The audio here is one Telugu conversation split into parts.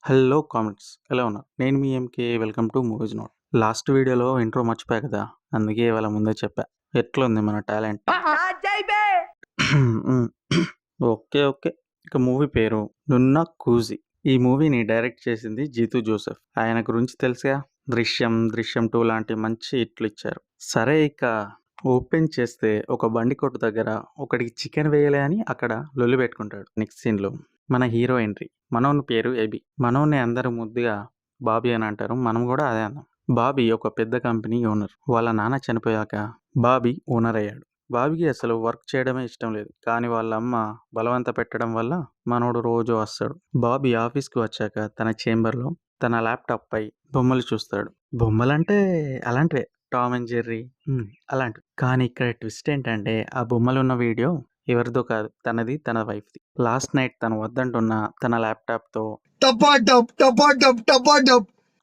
హలో కామెంట్స్ ఎలా ఉన్నారు? నేను మీ MK welcome to Movies Note. Last వీడియోలో ఇంట్రో మర్చిపోయా కదా! అందుకే ఇవాళ ముందే చెప్పా. ఎట్లుంది మన టాలెంట్? హ్మ్. ఓకే. ఇక మూవీ పేరు 'నున్న కూజీ'. ఈ మూవీని డైరెక్ట్ చేసింది జీతూ జోసెఫ్. ఆయన గురించి తెలుసుగా. 'దృశ్యం 2' లాంటి మంచి హిట్లు ఇచ్చారు. సరే ఇక ఓపెన్ చేస్తే ఒక బండి కొట్టు దగ్గర ఒకడికి చికెన్ వేయలే అని అక్కడ లొల్లి పెట్టుకుంటాడు. నెక్స్ట్ సీన్‌లో మన హీరో ఎంట్రీ. మనోని పేరు ఎబి. మనోన్ని అందరూ ముద్దుగా బాబీ అని అంటారు. మనం కూడా అదే అందాం. బాబీ ఒక పెద్ద కంపెనీ ఓనర్. వాళ్ళ నాన్న చనిపోయాక బాబీ ఓనర్ అయ్యాడు. బాబీకి అసలు వర్క్ చేయడమే ఇష్టం లేదు. కానీ వాళ్ళ అమ్మ బలవంత పెట్టడం వల్ల మనోడు రోజు వస్తాడు. బాబీ ఆఫీస్‌కి వచ్చాక తన చేంబర్‌లో తన ల్యాప్‌టాప్ పై బొమ్మలు చూస్తాడు. బొమ్మలంటే అలాంటివే. టామ్ అండ్ జెర్రీ అలాంటివి. కానీ ఇక్కడ ట్విస్ట్ ఏంటంటే ఆ బొమ్మలున్న వీడియో ఎవరిదో కాదు. తన వైఫ్‌ది. లాస్ట్ నైట్ తను వద్దంటున్న తన ల్యాప్‌టాప్‌తో టపాటప్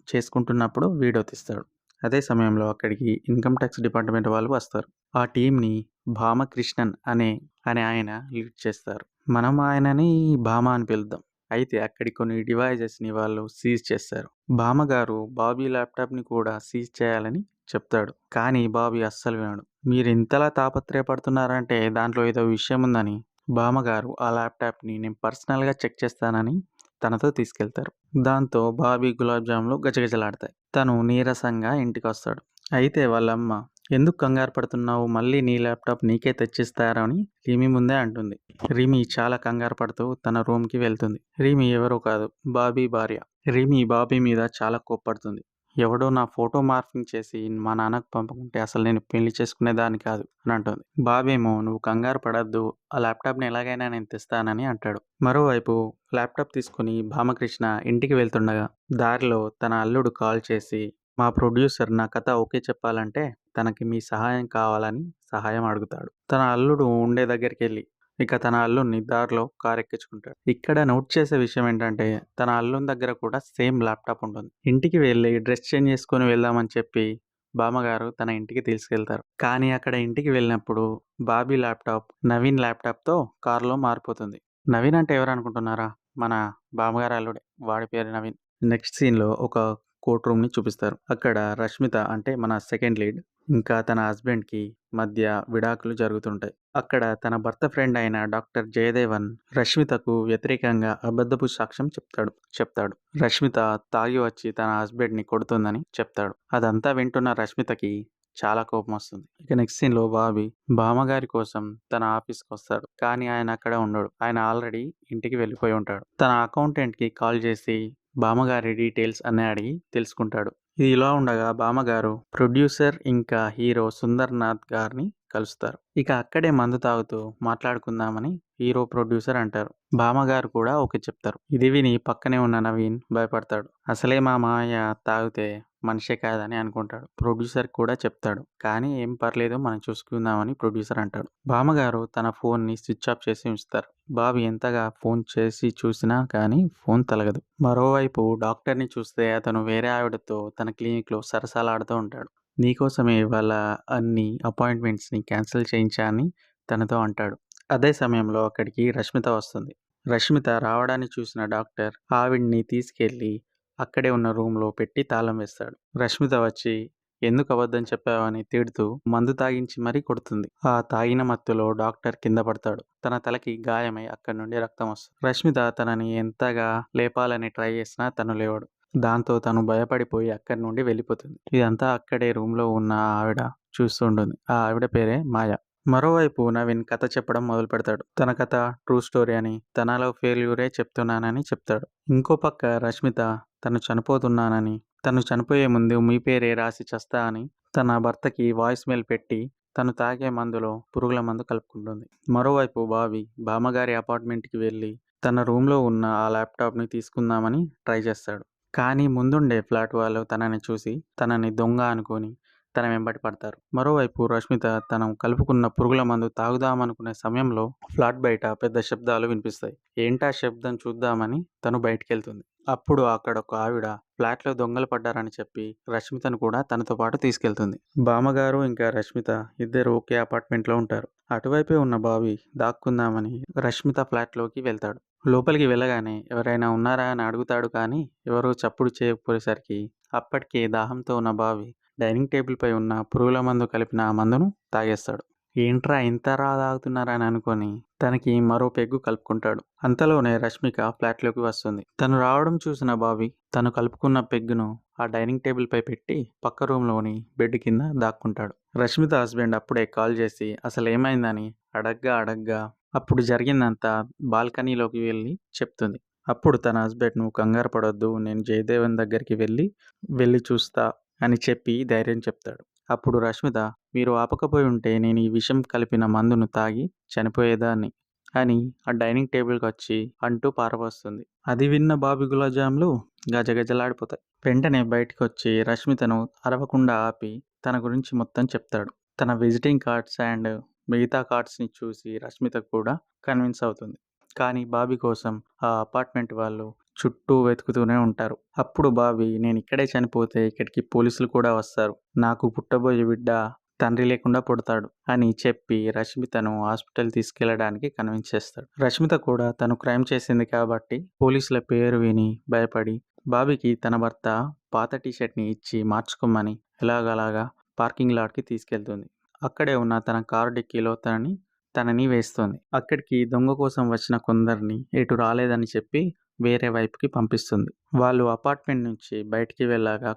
చేసుకుంటున్నప్పుడు వీడియో తీస్తాడు. అదే సమయంలో అక్కడికి ఇన్‌కమ్ టాక్స్ డిపార్ట్‌మెంట్ వాళ్ళు వస్తారు. ఆ టీమ్‌ని భామకృష్ణన్ అనే ఆయన లీడ్ చేస్తారు. మనం ఆయనని భామ అని పిలుద్దాం. అయితే అక్కడి కొన్ని డివైజెస్‌ని వాళ్ళు సీజ్ చేస్తారు. భామగారు బాబీ ల్యాప్‌టాప్‌ని కూడా సీజ్ చేయాలని చెప్తాడు. కానీ బాబీ అస్సలు వినడు. మీరింతలా తాపత్రయపడుతున్నారంటే దాంట్లో ఏదో విషయం ఉందని భామగారు ఆ ల్యాప్‌టాప్‌ని నేను పర్సనల్‌గా చెక్ చేస్తానని తనతో తీసుకెళ్తారు. దాంతో బాబీ గులాబ్ జాములు గజగజలాడతాయి. తను నీరసంగా ఇంటికొస్తాడు. అయితే వాళ్ళమ్మ ఎందుకు కంగారు పడుతున్నావు? మళ్ళీ నీ ల్యాప్‌టాప్ నీకే తెచ్చిస్తారా అని రిమి ముందే అంటుంది. రిమి చాలా కంగారు పడుతూ తన రూమ్‌కి వెళ్తుంది. రిమి ఎవరో కాదు బాబీ భార్య. రిమి బాబీ మీద చాలా కోప్పడుతుంది. ఎవడో నా ఫోటో మార్ఫింగ్ చేసి మా నాన్నకు పంపకుంటే అసలు నేను పెళ్లి చేసుకునేదాన్ని కాదు అని అంటుంది. బాబేమో నువ్వు కంగారు పడద్దు, ఆ ల్యాప్‌టాప్‌ని ఎలాగైనా నేను తెస్తానని అంటాడు. మరోవైపు ల్యాప్‌టాప్ తీసుకుని భామకృష్ణ ఇంటికి వెళ్తుండగా దారిలో తన అల్లుడు కాల్ చేసి మా ప్రొడ్యూసర్ నా కథ ఓకే చెప్పాలంటే తనకి మీ సహాయం కావాలని సహాయం అడుగుతాడు. తన అల్లుడు ఉండే దగ్గరికెళ్ళి ఇక తన అల్లుడిని దారిలో కారెక్కించుకుంటాడు. ఇక్కడ నోట్ చేసే విషయం ఏంటంటే తన అల్లుని దగ్గర కూడా సేమ్ ల్యాప్‌టాప్ ఉంటుంది. ఇంటికి వెళ్ళి డ్రెస్ చేంజ్ చేసుకొని వెళ్దామని చెప్పి బామ్మగారు తన ఇంటికి తీసుకెళ్తారు. కానీ అక్కడ ఇంటికి వెళ్ళినప్పుడు బాబీ ల్యాప్‌టాప్ నవీన్ ల్యాప్‌టాప్‌తో కారులో మారిపోతుంది. నవీన్ అంటే ఎవరనుకుంటున్నారా? మన బామ్మగారి అల్లుడే. వాడి పేరు నవీన్. నెక్స్ట్ సీన్‌లో ఒక కోర్ట్ రూమ్‌ని చూపిస్తారు. అక్కడ రష్మిత అంటే మన సెకండ్ లీడ్ ఇంకా తన హస్బెండ్‌కి మధ్య విడాకులు జరుగుతుంటాయి. అక్కడ తన భర్త ఫ్రెండ్ అయిన డాక్టర్ జయదేవన్ రష్మితకు వ్యతిరేకంగా అబద్ధపు సాక్ష్యం చెప్తాడు. రష్మిత తాగి వచ్చి తన హస్బెండ్‌ని కొడుతుందని చెప్తాడు. అదంతా వింటున్న రష్మితకి చాలా కోపం వస్తుంది. ఇక నెక్స్ట్ సీన్‌లో బాబీ బామ్మగారి కోసం తన ఆఫీస్‌కి వస్తాడు. కానీ ఆయన అక్కడ ఉండడు. ఆయన ఆల్రెడీ ఇంటికి వెళ్ళిపోయి ఉంటాడు. తన అకౌంటెంట్‌కి కాల్ చేసి బామ్మగారి డీటెయిల్స్ అన్నీ అడిగి తెలుసుకుంటాడు. ఇది ఇలా ఉండగా బామ్మగారు ప్రొడ్యూసర్ ఇంకా హీరో సుందర్‌నాథ్ గారిని కలుస్తారు. ఇక అక్కడే మందు తాగుతూ మాట్లాడుకుందామని హీరో, ప్రొడ్యూసర్ అంటారు. బామ్మగారు కూడా ఓకే చెప్తారు. ఇది విని పక్కనే ఉన్న నవీన్ భయపడతాడు. అసలే మా మామయ్య తాగితే మనిషే కాదని అనుకుంటాడు. ప్రొడ్యూసర్ కూడా చెప్తాడు. కానీ ఏం పర్లేదు మనం చూసుకుందామని ప్రొడ్యూసర్ అంటాడు. బామ్మగారు తన ఫోన్‌ని స్విచ్ ఆఫ్ చేసి ఉంచుతారు. బాబీ ఎంతగా ఫోన్ చేసి చూసినా కానీ ఫోన్ తలగదు. మరోవైపు డాక్టర్‌ని చూస్తే అతను వేరే ఆవిడతో తన క్లినిక్‌లో సరసాలాడుతూ ఉంటాడు. నీకోసమే ఇవాళ అన్ని అపాయింట్మెంట్స్‌ని క్యాన్సిల్ చేయించా అని తనతో అంటాడు. అదే సమయంలో అక్కడికి రష్మిత వస్తుంది. రష్మిత రావడాన్ని చూసిన డాక్టర్ ఆవిడ్ని తీసుకెళ్ళి అక్కడే ఉన్న రూమ్‌లో పెట్టి తాళం వేస్తాడు. రష్మిత వచ్చి ఎందుకు అబద్ధం చెప్పావని తిడుతూ మందు తాగించి మరీ కొడుతుంది. ఆ తాగిన మత్తులో డాక్టర్ కింద పడతాడు. తన తలకి గాయమై అక్కడి నుండి రక్తం వస్తుంది. రష్మిత తనని ఎంతగా లేపాలని ట్రై చేసినా తను లేవడు. దాంతో తను భయపడిపోయి అక్కడి నుండి వెళ్ళిపోతుంది. ఇదంతా అక్కడే రూమ్‌లో ఉన్న ఆవిడ చూస్తుంటుంది. ఆ ఆవిడ పేరే మాయ. మరోవైపు నవీన్ కథ చెప్పడం మొదలుపెడతాడు. తన కథ ట్రూ స్టోరీ అని, తనలో ఫెయిల్యూరే చెప్తున్నానని చెప్తాడు. ఇంకో పక్క రష్మిత తను చనిపోతున్నానని, తను చనిపోయే ముందు మీ పేరే రాసి చస్తా అని తన భర్తకి వాయిస్ మెయిల్ పెట్టి తను తాగే మందులో పురుగుల మందు కలుపుకుంటుంది. మరోవైపు బాబీ బామ్మగారి అపార్ట్మెంట్‌కి వెళ్ళి తన రూమ్‌లో ఉన్న ఆ ల్యాప్‌టాప్‌ని తీసుకుందామని ట్రై చేస్తాడు. కానీ ముందుండే ఫ్లాట్ వాళ్ళు తనని చూసి తనని దొంగ అనుకోని తన వెంబడి పడతారు. మరోవైపు రష్మిత తను కలుపుకున్న పురుగుల మందు తాగుదామనుకునే సమయంలో ఫ్లాట్ బయట పెద్ద శబ్దాలు వినిపిస్తాయి. ఏంటా శబ్దం చూద్దామని తను బయటికెళ్తుంది. అప్పుడు అక్కడొక ఆవిడ ఫ్లాట్‌లో దొంగలు పడ్డారని చెప్పి రష్మితను కూడా తనతో పాటు తీసుకెళ్తుంది. బామ్మగారు ఇంకా రష్మిత ఇద్దరు ఒకే అపార్ట్మెంట్‌లో ఉంటారు. అటువైపే ఉన్న బాబీ దాక్కుందామని రష్మిత ఫ్లాట్‌లోకి వెళ్తాడు. లోపలికి వెళ్ళగానే ఎవరైనా ఉన్నారా అని అడుగుతాడు కానీ ఎవరూ చప్పుడు చేయకపోయేసరికి అప్పటికే దాహంతో ఉన్న బాబీ డైనింగ్ టేబుల్‌పై ఉన్న పురుగుల మందు కలిపిన ఆ మందును తాగేస్తాడు. ఏంట్రా ఇంతరా తాగుతున్నారని అనుకొని తనకి మరో పెగ్గు కలుపుకుంటాడు. అంతలోనే రష్మిక ఫ్లాట్‌లోకి వస్తుంది. తను రావడం చూసిన బాబీ తను కలుపుకున్న పెగ్గును ఆ డైనింగ్ టేబుల్‌పై పెట్టి పక్క రూమ్‌లోని బెడ్ కింద దాక్కుంటాడు. రష్మిత హస్బెండ్ అప్పుడే కాల్ చేసి అసలేమైందని అడగ్గా అప్పుడు జరిగిందంతా బాల్కనీలోకి వెళ్ళి చెప్తుంది. అప్పుడు తన హస్బెండ్ "నువ్వు కంగారు పడొద్దు, నేను జయదేవన్ దగ్గరికి వెళ్ళి చూస్తా" అని చెప్పి ధైర్యం చెప్తాడు. అప్పుడు రష్మిత "మీరు ఆపకపోయి ఉంటే నేను ఈ విషం కలిపిన మందును తాగి చనిపోయేదాన్ని" అని ఆ డైనింగ్ టేబుల్‌కొచ్చి అంటూ పారబోస్తుంది. అది విన్న బాబీ గులాబ్‌జాములు గజగజలాడిపోతాయి. వెంటనే బయటికొచ్చి రష్మితను అరవకుండా ఆపి తన గురించి మొత్తం చెప్తాడు. తన విజిటింగ్ కార్డ్స్ అండ్ మిగతా కార్డ్స్‌ని చూసి రష్మిత కూడా కన్విన్స్ అవుతుంది. కానీ బాబీ కోసం ఆ అపార్ట్మెంట్ వాళ్ళు చుట్టూ వెతుకుతూనే ఉంటారు. అప్పుడు బాబీ "నేనిక్కడే చనిపోతే ఇక్కడికి పోలీసులు కూడా వస్తారు. నాకు పుట్టబోయే బిడ్డ తండ్రి లేకుండా పుడతాడు" అని చెప్పి రష్మితను హాస్పిటల్ తీసుకెళ్లడానికి కన్విన్స్ చేస్తాడు. రష్మిత కూడా తను క్రైమ్ చేసింది కాబట్టి పోలీసుల పేరు విని భయపడి బాబీకి తన భర్త పాత టీషర్ట్‌ని ఇచ్చి మార్చుకోమని ఎలాగలాగా పార్కింగ్ లాట్‌కి తీసుకెళ్తుంది. అక్కడే ఉన్న తన కారు డిక్కీలో తనని వేస్తుంది. అక్కడికి దొంగ కోసం వచ్చిన కొందరిని ఎటు రాలేదని చెప్పి వేరే వైపుకి పంపిస్తుంది. వాళ్ళు అపార్ట్మెంట్ నుంచి బయటికి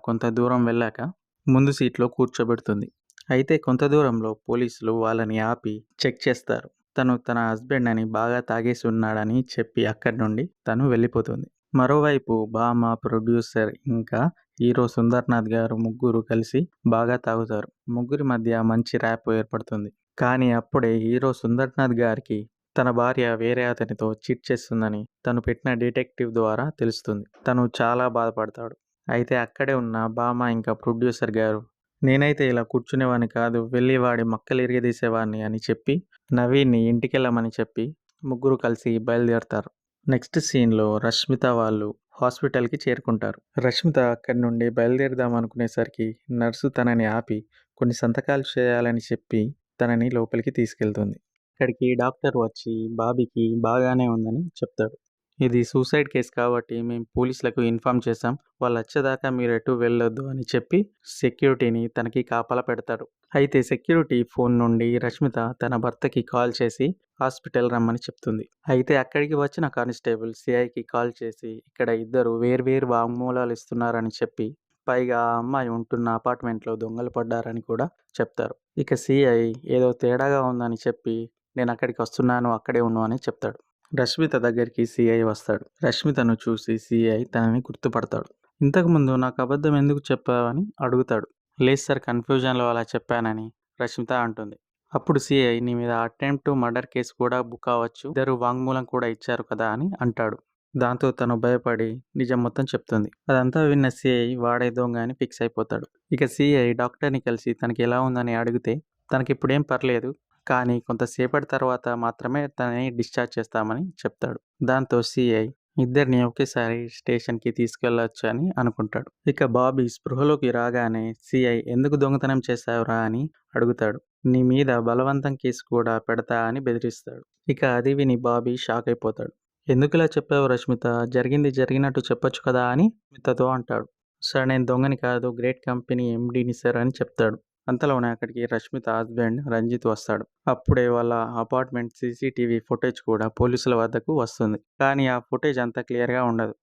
కొంత దూరం వెళ్ళాక ముందు సీట్లో కూర్చోబెడుతుంది. అయితే కొంత దూరంలో పోలీసులు వాళ్ళని ఆపి చెక్ చేస్తారు. తను తన హస్బెండ్ అని బాగా తాగేసి ఉన్నాడని చెప్పి అక్కడి నుండి తను వెళ్ళిపోతుంది. మరోవైపు బామ్మ, ప్రొడ్యూసర్ ఇంకా హీరో సుందర్నాథ్ గారు ముగ్గురు కలిసి బాగా తాగుతారు. ముగ్గురి మధ్య మంచి ర్యాప్ ఏర్పడుతుంది. కానీ అప్పుడే హీరో సుందర్నాథ్ గారికి తన భార్య వేరే అతనితో చీట్ చేస్తుందని తను పెట్టిన డిటెక్టివ్ ద్వారా తెలుస్తుంది. తను చాలా బాధపడతాడు. అయితే అక్కడే ఉన్న బామ్మ ఇంకా ప్రొడ్యూసర్ గారు "నేనైతే ఇలా కూర్చునేవాడిని కాదు, వెళ్ళి వాడి మక్కలు ఇరగదీసేవాడిని" అని చెప్పి నవీన్ని ఇంటికెళ్ళమని చెప్పి ముగ్గురు కలిసి బయలుదేరతారు. నెక్స్ట్ సీన్‌లో రష్మిత వాళ్ళు హాస్పిటల్‌కి చేరుకుంటారు. రష్మిత అక్కడి నుండి బయలుదేరదాం అనుకునేసరికి నర్సు తనని ఆపి కొన్ని సంతకాలు చేయాలని చెప్పి తనని లోపలికి తీసుకెళ్తుంది. అక్కడికి డాక్టర్ వచ్చి బాబీకి బాగానే ఉందని చెప్తాడు. "ఇది సూసైడ్ కేస్ కాబట్టి మేము పోలీసులకు ఇన్ఫార్మ్ చేశాం. వాళ్ళొచ్చేదాకా మీరెటూ వెళ్ళొద్దు" అని చెప్పి సెక్యూరిటీని తనకి కాపలా పెడతాడు. అయితే సెక్యూరిటీ ఫోన్ నుండి రష్మిత తన భర్తకి కాల్ చేసి హాస్పిటల్ రమ్మని చెప్తుంది. అయితే అక్కడికి వచ్చిన కానిస్టేబుల్ సీఐకి కాల్ చేసి ఇక్కడ ఇద్దరు వేర్వేరు వాంగ్మూలాలు ఇస్తున్నారని చెప్పి పైగా ఆ అమ్మాయి ఉంటున్న అపార్ట్మెంట్లో దొంగలు పడ్డారని కూడా చెప్తారు. ఇక సీఐ ఏదో తేడాగా ఉందని చెప్పి "నేను అక్కడికి వస్తున్నాను, అక్కడే ఉండు" అని చెప్తాడు. రష్మిత దగ్గరికి సీఐ వస్తాడు. రష్మితను చూసి సీఐ తనని గుర్తుపడతాడు. "ఇంతకుముందు నాకు అబద్ధం ఎందుకు చెప్పావని" అడుగుతాడు. "లేదు సార్, కన్ఫ్యూజన్లో అలా చెప్పానని" రష్మిత అంటుంది. అప్పుడు సీఐ "నీ మీద అటెంప్ట్ టు మర్డర్ కేసు కూడా బుక్ అవ్వచ్చు, ఇద్దరు వాంగ్మూలం కూడా ఇచ్చారు కదా" అని అంటాడు. దాంతో తను భయపడి నిజం మొత్తం చెప్తుంది. అదంతా విన్న సీఐ వాడే దొంగ అని ఫిక్స్ అయిపోతాడు. ఇక సీఐ డాక్టర్ని కలిసి తనకి ఎలా ఉందని అడిగితే తనకిప్పుడేం పర్లేదు, కానీ కొంతసేపటి తర్వాత మాత్రమే తనని డిశ్చార్జ్ చేస్తామని చెప్తాడు. దాంతో సీఐ ఇద్దరిని ఒకేసారి స్టేషన్‌కి తీసుకెళ్లొచ్చు అని అనుకుంటాడు. ఇక బాబీ స్పృహలోకి రాగానే సీఐ "ఎందుకు దొంగతనం చేశావురా" అని అడుగుతాడు. "నీ మీద బలవంతం కేసు కూడా పెడతా" అని బెదిరిస్తాడు. ఇక అది విని బాబీ షాక్ అయిపోతాడు. "ఎందుకిలా చెప్పావు రష్మిత? జరిగింది జరిగినట్టు చెప్పొచ్చు కదా" అని రష్మితతో అంటాడు. "సార్, నేను దొంగని కాదు, గ్రేట్ కంపెనీ ఎండీని సార్" అని చెప్తాడు. అంతలోనే అక్కడికి రష్మిత హస్బెండ్ రంజిత్ వస్తాడు. అప్పుడే వాళ్ళ అపార్ట్మెంట్ సీసీటీవీ ఫుటేజ్ కూడా పోలీసుల వద్దకు వస్తుంది. కానీ ఆ ఫుటేజ్ అంత క్లియర్‌గా ఉండదు.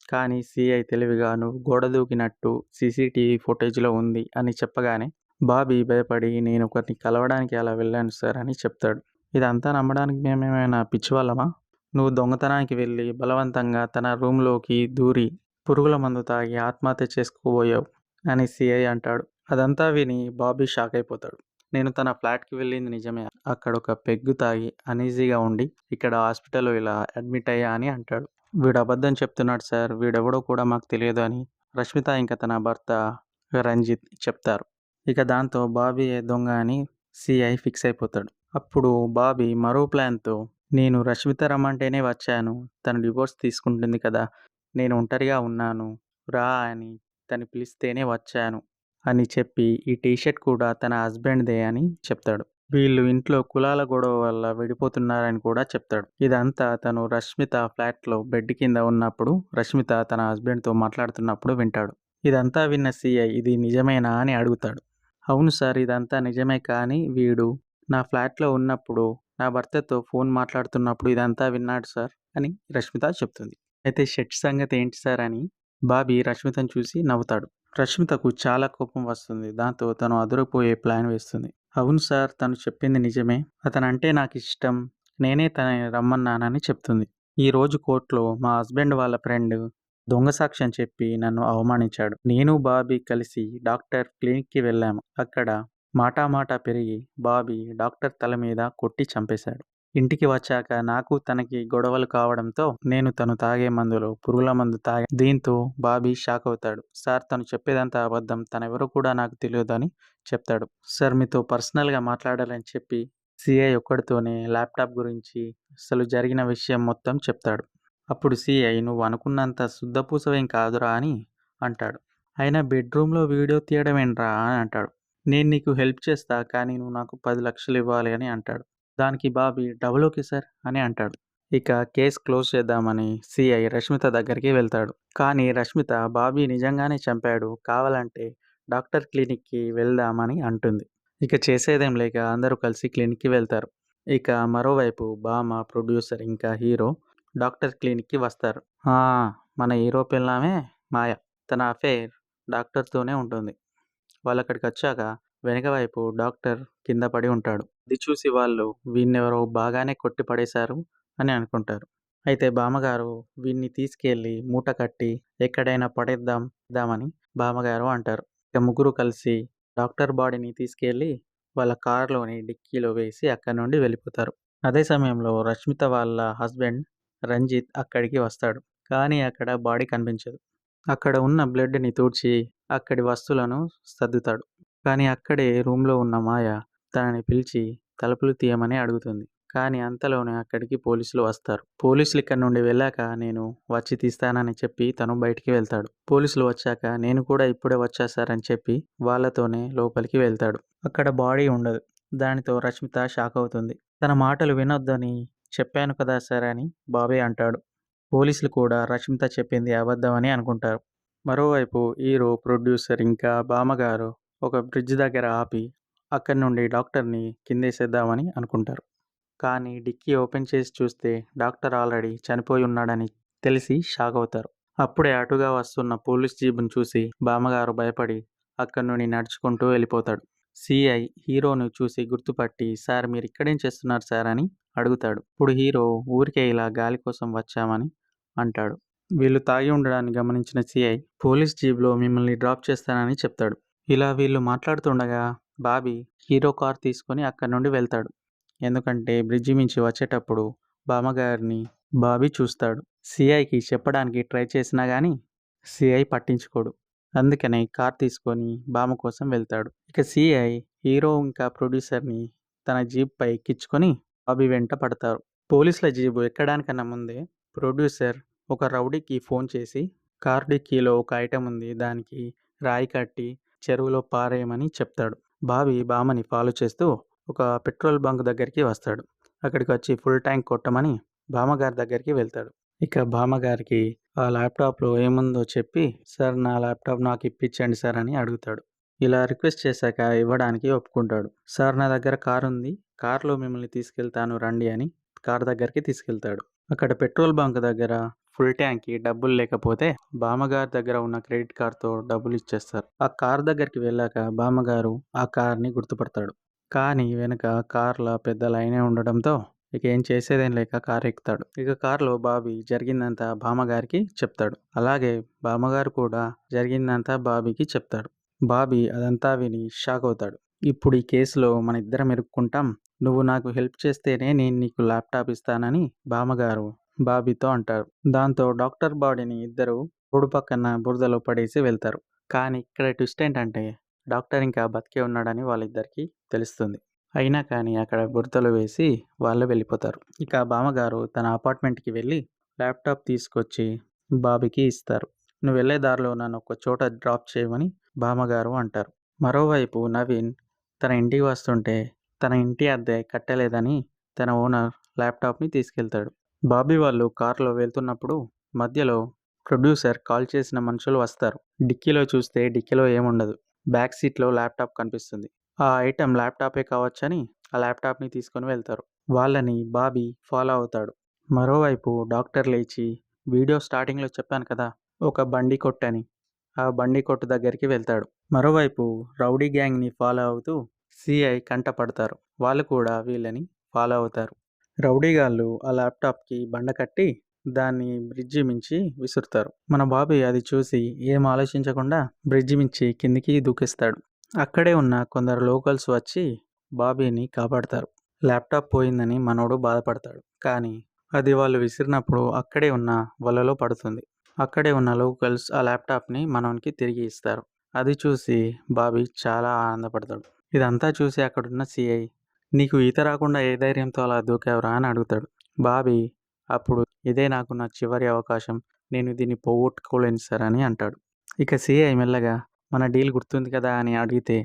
కానీ సీఐ తెలివిగా "నువ్వు గోడ దూకినట్టు సీసీటీవీ ఫుటేజ్‌లో ఉంది" అని చెప్పగానే బాబీ భయపడి "నేను ఒకరిని కలవడానికి అలా వెళ్ళాను సార్" అని చెప్తాడు. "ఇదంతా నమ్మడానికి మేమేమైనా పిచ్చివాళ్ళమా? నువ్వు దొంగతనానికి వెళ్ళి బలవంతంగా తన రూమ్‌లోకి దూరి పురుగుల మందు తాగి ఆత్మహత్య చేసుకోబోయావు" అని సీఐ అంటాడు. అదంతా విని బాబీ షాక్ అయిపోతాడు. "నేను తన ఫ్లాట్‌కి వెళ్ళింది నిజమే. అక్కడొక పెగ్గు తాగి అనీజీగా ఉండి ఇక్కడ హాస్పిటల్‌లో ఇలా అడ్మిట్ అయ్యా" అని అంటాడు. "వీడు అబద్ధం చెప్తున్నాడు సార్, వీడెవడో కూడా మాకు తెలియదు" అని రష్మిత ఇంకా తన భర్త రంజిత్ చెప్తారు. ఇక దాంతో బాబీయే దొంగ అని సీఐ ఫిక్స్ అయిపోతాడు. అప్పుడు బాబీ మరో ప్లాన్‌తో "నేను రష్మిత రమ్మంటేనే వచ్చాను. తను డివోర్స్ తీసుకుంటుంది కదా, నేను ఒంటరిగా ఉన్నాను. రా అని తను పిలిస్తేనే వచ్చాను అని చెప్పి ఈ టీ షర్ట్ కూడా తన హస్బెండ్‌దే అని చెప్తాడు. వీళ్ళు ఇంట్లో కులాల గొడవ వల్ల విడిపోతున్నారని కూడా చెప్తాడు. ఇదంతా తను రష్మిత ఫ్లాట్‌లో బెడ్ కింద ఉన్నప్పుడు రష్మిత తన హస్బెండ్‌తో మాట్లాడుతున్నప్పుడు వింటాడు. ఇదంతా విన్న సీఐ ఇది నిజమేనా అని అడుగుతాడు. అవును సార్, ఇదంతా నిజమే, కానీ వీడు నా ఫ్లాట్‌లో ఉన్నప్పుడు నా భర్తతో ఫోన్ మాట్లాడుతున్నప్పుడు ఇదంతా విన్నాడు సార్ అని రష్మిత చెప్తుంది. అయితే షర్ట్ సంగతి ఏంటి సార్ అని బాబీ రష్మితను చూసి నవ్వుతాడు. రష్మితకు చాలా కోపం వస్తుంది. దాంతో తను అదిరిపోయే ప్లాన్ వేస్తుంది. అవును సార్, తను చెప్పింది నిజమే. అతనంటే నాకిష్టం. నేనే తనని రమ్మన్నానని చెప్తుంది. ఈరోజు కోర్టులో మా హస్బెండ్ వాళ్ళ ఫ్రెండ్ దొంగ సాక్ష్యం చెప్పి నన్ను అవమానించాడు. నేను బాబీ కలిసి డాక్టర్ క్లినిక్‌కి వెళ్ళాము. అక్కడ మాటామాటా పెరిగి బాబీ డాక్టర్ తల మీద కొట్టి చంపేశాడు. ఇంటికి వచ్చాక నాకు తనకి గొడవలు కావడంతో నేను తను తాగే మందులో పురుగుల మందు దీంతో బాబీ షాక్ అవుతాడు. సార్, తను చెప్పేదంతా అబద్ధం. తనెవరో కూడా నాకు తెలియదని చెప్తాడు. సార్, మీతో పర్సనల్‌గా మాట్లాడాలని చెప్పి సీఐ ఒక్కడితోనే ల్యాప్‌టాప్ గురించి అసలు జరిగిన విషయం మొత్తం చెప్తాడు. అప్పుడు సీఐ నువ్వు అనుకున్నంత శుద్ధపూసవేం కాదురా అని అంటాడు. అయినా బెడ్‌రూమ్‌లో వీడియో తీయడం ఏంట్రా అని అంటాడు. నేను నీకు హెల్ప్ చేస్తా, కానీ నువ్వు నాకు 10,00,000 ఇవ్వాలి అని అంటాడు. దానికి బాబీ డబుల్ ఓకే సార్ అని అంటాడు. ఇక కేస్ క్లోజ్ చేద్దామని సీఐ రష్మిత దగ్గరికి వెళ్తాడు. కానీ రష్మిత బాబీ నిజంగానే చంపాడు, కావాలంటే డాక్టర్ క్లినిక్‌కి వెళ్దామని అంటుంది. ఇక చేసేదేం లేక అందరూ కలిసి క్లినిక్‌కి వెళ్తారు. ఇక మరోవైపు భామ, ప్రొడ్యూసర్ ఇంకా హీరో డాక్టర్ క్లినిక్‌కి వస్తారు. ఆ! మన హీరో పెళ్ళామే మాయ. తన అఫైర్ డాక్టర్‌తోనే ఉంటుంది. వాళ్ళక్కడికొచ్చాక వెనక వైపు డాక్టర్ కింద పడి ఉంటాడు. ఇది చూసి వాళ్ళు వీణ్ణెవరో బాగానే కొట్టి పడేశారు అని అనుకుంటారు. అయితే బామ్మగారు వీడిని తీసుకెళ్ళి మూట కట్టి ఎక్కడైనా పడేద్దామని బామ్మగారు అంటారు. ఇక ముగ్గురు కలిసి డాక్టర్ బాడీని తీసుకెళ్ళి వాళ్ళ కారులోని డిక్కీలో వేసి అక్కడి నుండి వెళ్ళిపోతారు. అదే సమయంలో రష్మిత వాళ్ళ హస్బెండ్ రంజిత్ అక్కడికి వస్తాడు. కానీ అక్కడ బాడీ కనిపించదు. అక్కడ ఉన్న బ్లడ్‌ని తుడిచి అక్కడి వస్తువులను సర్దుతాడు. కానీ అక్కడే రూమ్‌లో ఉన్న మాయ తనని పిలిచి తలుపులు తీయమని అడుగుతుంది. కానీ అంతలోనే అక్కడికి పోలీసులు వస్తారు. పోలీసులు ఇక్కడి నుండి వెళ్ళాక నేను వచ్చి తీస్తానని చెప్పి తను బయటికి వెళ్తాడు. పోలీసులు వచ్చాక నేను కూడా ఇప్పుడే వచ్చా సార్ అని చెప్పి వాళ్ళతోనే లోపలికి వెళ్తాడు. అక్కడ బాడీ ఉండదు. దానితో రష్మిత షాక్ అవుతుంది. తన మాటలు వినొద్దని చెప్పాను కదా సార్ అని బాబీ అంటాడు. పోలీసులు కూడా రష్మిత చెప్పింది అబద్ధమని అనుకుంటారు. మరోవైపు హీరో, ప్రొడ్యూసర్ ఇంకా బామ్మగారు ఒక బ్రిడ్జ్ దగ్గర ఆపి అక్కడి నుండి డాక్టర్‌ని కిందేసేద్దామని అనుకుంటారు. కానీ డిక్కీ ఓపెన్ చేసి చూస్తే డాక్టర్ ఆల్రెడీ చనిపోయి ఉన్నాడని తెలిసి షాక్ అవుతారు. అప్పుడే అటుగా వస్తున్న పోలీస్ జీపును చూసి బామ్మగారు భయపడి అక్కడి నుండి నడుచుకుంటూ వెళ్ళిపోతాడు. సీఐ హీరోను చూసి గుర్తుపట్టి సార్, మీరిక్కడేం చేస్తున్నారు సార్ అని అడుగుతాడు. ఇప్పుడు హీరో ఊరికే ఇలా గాలి కోసం వచ్చామని అంటాడు. వీళ్ళు తాగి ఉండడాన్ని గమనించిన సీఐ పోలీస్ జీప్‌లో మిమ్మల్ని డ్రాప్ చేస్తానని చెప్తాడు. ఇలా వీళ్ళు మాట్లాడుతుండగా బాబీ హీరో కార్ తీసుకొని అక్కడి నుండి వెళ్తాడు. ఎందుకంటే బ్రిడ్జి మించి వచ్చేటప్పుడు బామ్మగారిని బాబీ చూస్తాడు. సీఐకి చెప్పడానికి ట్రై చేసినా గానీ సీఐ పట్టించుకోడు. అందుకనే కార్ తీసుకొని బామ్మ కోసం వెళ్తాడు. ఇక సీఐ హీరో ఇంకా ప్రొడ్యూసర్‌ని తన జీప్‌పై ఎక్కించుకొని బాబీ వెంట పడతారు. పోలీసుల జీపు ఎక్కడానికన్నా ముందే ప్రొడ్యూసర్ ఒక రౌడీకి ఫోన్ చేసి కార్ డిక్కీలో ఒక ఐటెమ్ ఉంది, దానికి రాయి కట్టి చెరువులో పారేయమని చెప్తాడు. బాబీ బామ్మని ఫాలో చేస్తూ ఒక పెట్రోల్ బంక్ దగ్గరికి వస్తాడు. అక్కడికి వచ్చి ఫుల్ ట్యాంక్ కొట్టమని బామ్మగారి దగ్గరికి వెళ్తాడు. ఇక బామ్మగారికి ఆ ల్యాప్‌టాప్‌లో ఏముందో చెప్పి సార్, నా ల్యాప్‌టాప్ నాకు ఇప్పించండి సార్ అని అడుగుతాడు. ఇలా రిక్వెస్ట్ చేశాక ఇవ్వడానికి ఒప్పుకుంటాడు. సార్, నా దగ్గర కార్ ఉంది, కార్‌లో మిమ్మల్ని తీసుకెళ్తాను రండి అని కార్ దగ్గరికి తీసుకెళ్తాడు. అక్కడ పెట్రోల్ బంక్ దగ్గర ఫుల్ ట్యాంక్‌కి డబ్బులు లేకపోతే బామ్మగారి దగ్గర ఉన్న క్రెడిట్ కార్డ్‌తో డబ్బులు ఇచ్చేస్తారు. ఆ కార్ దగ్గరికి వెళ్ళాక బామ్మగారు ఆ కార్‌ని గుర్తుపడతాడు. కానీ వెనక కార్‌ల పెద్ద లైనే ఉండడంతో ఇక ఏం చేసేదేం లేక కారు ఎక్కుతాడు. ఇక కారులో బాబీ జరిగిందంతా బామ్మగారికి చెప్తాడు. అలాగే బామ్మగారు కూడా జరిగిందంతా బాబీకి చెప్తాడు. బాబీ అదంతా విని షాక్ అవుతాడు. ఇప్పుడు ఈ కేసులో మన ఇద్దరం ఇరుక్కుంటాం. నువ్వు నాకు హెల్ప్ చేస్తేనే నేను నీకు ల్యాప్‌టాప్ ఇస్తానని బామ్మగారు బాబీతో అంటారు. దాంతో డాక్టర్ బాడీని ఇద్దరు రోడ్డు పక్కన బురదలో పడేసి వెళ్తారు. కానీ ఇక్కడ ట్విస్ట్ ఏంటంటే డాక్టర్ ఇంకా బతికే ఉన్నాడని వాళ్ళిద్దరికీ తెలుస్తుంది. అయినా కానీ అక్కడ బురదలో వేసి వాళ్ళు వెళ్ళిపోతారు. ఇక బామ్మగారు తన అపార్ట్మెంట్‌కి వెళ్ళి ల్యాప్‌టాప్ తీసుకొచ్చి బాబీకి ఇస్తారు. నువ్వు వెళ్ళే దారిలో నన్ను ఒక చోట డ్రాప్ చేయమని బామ్మగారు అంటారు. మరోవైపు నవీన్ తన ఇంటికి వస్తుంటే తన ఇంటి అద్దె కట్టలేదని తన ఓనర్ ల్యాప్టాప్ని తీసుకెళ్తాడు. బాబీ వాళ్ళు కారులో వెళ్తున్నప్పుడు మధ్యలో ప్రొడ్యూసర్ కాల్ చేసిన మనుషులు వస్తారు. డిక్కీలో చూస్తే డిక్కీలో ఏముండదు. బ్యాక్ సీట్లో ల్యాప్టాప్ కనిపిస్తుంది. ఆ ఐటెం ల్యాప్టాపే కావచ్చని ఆ ల్యాప్టాప్ని తీసుకొని వెళ్తారు. వాళ్ళని బాబీ ఫాలో అవుతాడు. మరోవైపు డాక్టర్ లేచి వీడియో స్టార్టింగ్లో చెప్పాను కదా, ఒక బండి కొట్టని, ఆ బండి కొట్టు దగ్గరికి వెళ్తాడు. మరోవైపు రౌడీ గ్యాంగ్ని ఫాలో అవుతూ సిఐ కంట పడతారు. వాళ్ళు కూడా వీళ్ళని ఫాలో అవుతారు. రౌడీగాళ్ళు ఆ ల్యాప్టాప్కి బండ కట్టి దాన్ని బ్రిడ్జి మించి విసురుతారు. మన బాబీ అది చూసి ఏం ఆలోచించకుండా బ్రిడ్జి మించి కిందికి దూకిస్తాడు. అక్కడే ఉన్న కొందరు లోకల్స్ వచ్చి బాబీని కాపాడతారు. ల్యాప్టాప్ పోయిందని మనోడు బాధపడతాడు. కానీ అది వాళ్ళు విసిరినప్పుడు అక్కడే ఉన్న వలలో పడుతుంది. అక్కడే ఉన్న లోకల్స్ ఆ ల్యాప్టాప్ని మనోనికి తిరిగి ఇస్తారు. అది చూసి బాబీ చాలా ఆనందపడతాడు. ఇదంతా చూసి అక్కడున్న సిఐ, నీకు ఈత రాకుండా ఏ ధైర్యంతో అలా దూకావురా అని అడుగుతాడు. బాబీ అప్పుడు, ఇదే నాకు నా చివరి అవకాశం, నేను దీన్ని పోగొట్టుకోలేను సార్ అని అంటాడు. ఇక సిఐ మెల్లగా, మన డీల్ గుర్తుంది కదా అని అడిగితే,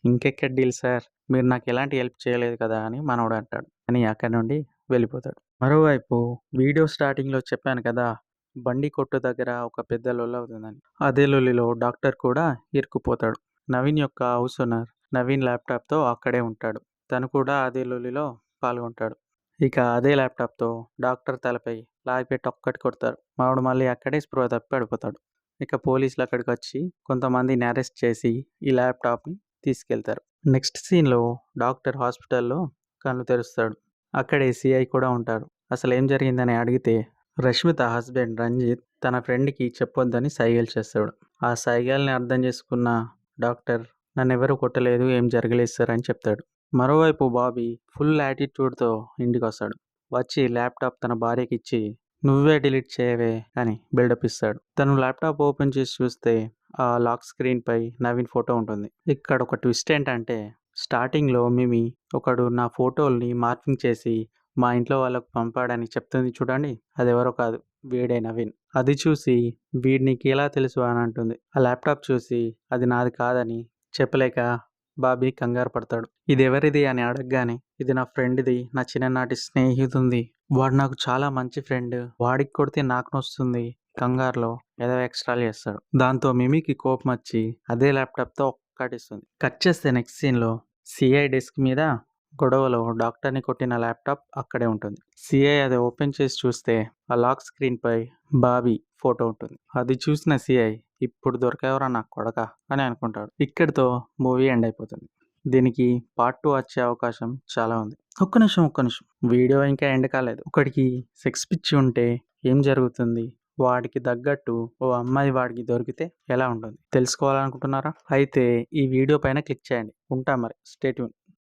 ఇంకెక్కడ డీల్ సార్, మీరు నాకు ఎలాంటి హెల్ప్ చేయలేదు కదా అని మనోడు అంటాడు. అని అక్కడి నుండి వెళ్ళిపోతాడు. మరోవైపు వీడియో స్టార్టింగ్లో చెప్పాను కదా, బండి కొట్టు దగ్గర ఒక పెద్ద లొల్లి అవుతుందని. అదే లొల్లిలో డాక్టర్ కూడా ఇరుక్కుపోతాడు. నవీన్ యొక్క హౌస్ ఓనర్ నవీన్ ల్యాప్టాప్తో అక్కడే ఉంటాడు. తను కూడా అదే లొల్లిలో పాల్గొంటాడు. ఇక అదే ల్యాప్టాప్తో డాక్టర్ తలపై లాగిపెట్టి ఒక్కటి కొడతారు. మనోడు మళ్ళీ అక్కడే స్పృహ తప్పి పడిపోతాడు. ఇక పోలీసులు అక్కడికి వచ్చి కొంతమందిని అరెస్ట్ చేసి ఈ ల్యాప్టాప్ని తీసుకెళ్తారు. నెక్స్ట్ సీన్లో డాక్టర్ హాస్పిటల్లో కళ్ళు తెరుస్తాడు. అక్కడే సిఐ కూడా ఉంటారు. అసలు ఏం జరిగిందని అడిగితే, రష్మిత హస్బెండ్ రంజిత్ తన ఫ్రెండ్కి చెప్పొద్దని సైగలు చేస్తాడు. ఆ సైగల్ని అర్థం చేసుకున్న డాక్టర్, నన్ను ఎవరు కొట్టలేదు, ఏం జరగలేదు సార్ అని చెప్తాడు. మరోవైపు బాబీ ఫుల్ యాటిట్యూడ్తో ఇంటికి వస్తాడు. వచ్చి ల్యాప్టాప్ తన భార్యకి ఇచ్చి, నువ్వే డిలీట్ చేయవే అని బిల్డప్ ఇస్తాడు. తను ల్యాప్టాప్ ఓపెన్ చేసి చూస్తే ఆ లాక్ స్క్రీన్పై నవీన్ ఫోటో ఉంటుంది. ఇక్కడ ఒక ట్విస్ట్ ఏంటంటే, స్టార్టింగ్లో మిమి ఒకడు నా ఫోటోల్ని మార్కింగ్ చేసి మా ఇంట్లో వాళ్ళకు పంపాడని చెప్తుంది చూడండి, అది ఎవరో కాదు, వీడే నవీన్. అది చూసి వీడు నీకు ఎలా తెలుసు అని అంటుంది. ఆ ల్యాప్టాప్ చూసి అది నాది కాదని చెప్పలేక బాబీ కంగారు పడతాడు. ఇది ఎవరిది అని అడగగానే, ఇది నా ఫ్రెండ్ది, నా చిన్ననాటి స్నేహితుడిది, వాడు నాకు చాలా మంచి ఫ్రెండ్, వాడికి కొడితే నాకు నొస్తుంది, కంగారులో ఏదో ఎక్స్ట్రాలు చేస్తాడు. దాంతో మిమికి కోపం వచ్చి అదే ల్యాప్టాప్తో ఒక్కటిస్తుంది. కట్ చేస్తే నెక్స్ట్ సీన్లో సిఐ డెస్క్ మీద గొడవలో డాక్టర్ని కొట్టిన ల్యాప్టాప్ అక్కడే ఉంటుంది. సిఐ అది ఓపెన్ చేసి చూస్తే ఆ లాక్ స్క్రీన్పై బాబీ ఫోటో ఉంటుంది. అది చూసిన సిఐ, ఇప్పుడు దొరికేవరా నా కొడక అని అనుకుంటాడు. ఇక్కడితో మూవీ ఎండ్ అయిపోతుంది. దీనికి పార్ట్ 2 వచ్చే అవకాశం చాలా ఉంది. ఒక్క నిమిషం, వీడియో ఇంకా ఎండ్ కాలేదు. ఒకడికి సెక్స్ పిచ్చి ఉంటే ఏం జరుగుతుంది, వాడికి తగ్గట్టు ఓ అమ్మాయి వాడికి దొరికితే ఎలా ఉంటుంది తెలుసుకోవాలనుకుంటున్నారా? అయితే ఈ వీడియో పైన క్లిక్ చేయండి. ఉంటా మరి, స్టే ట్యూన్.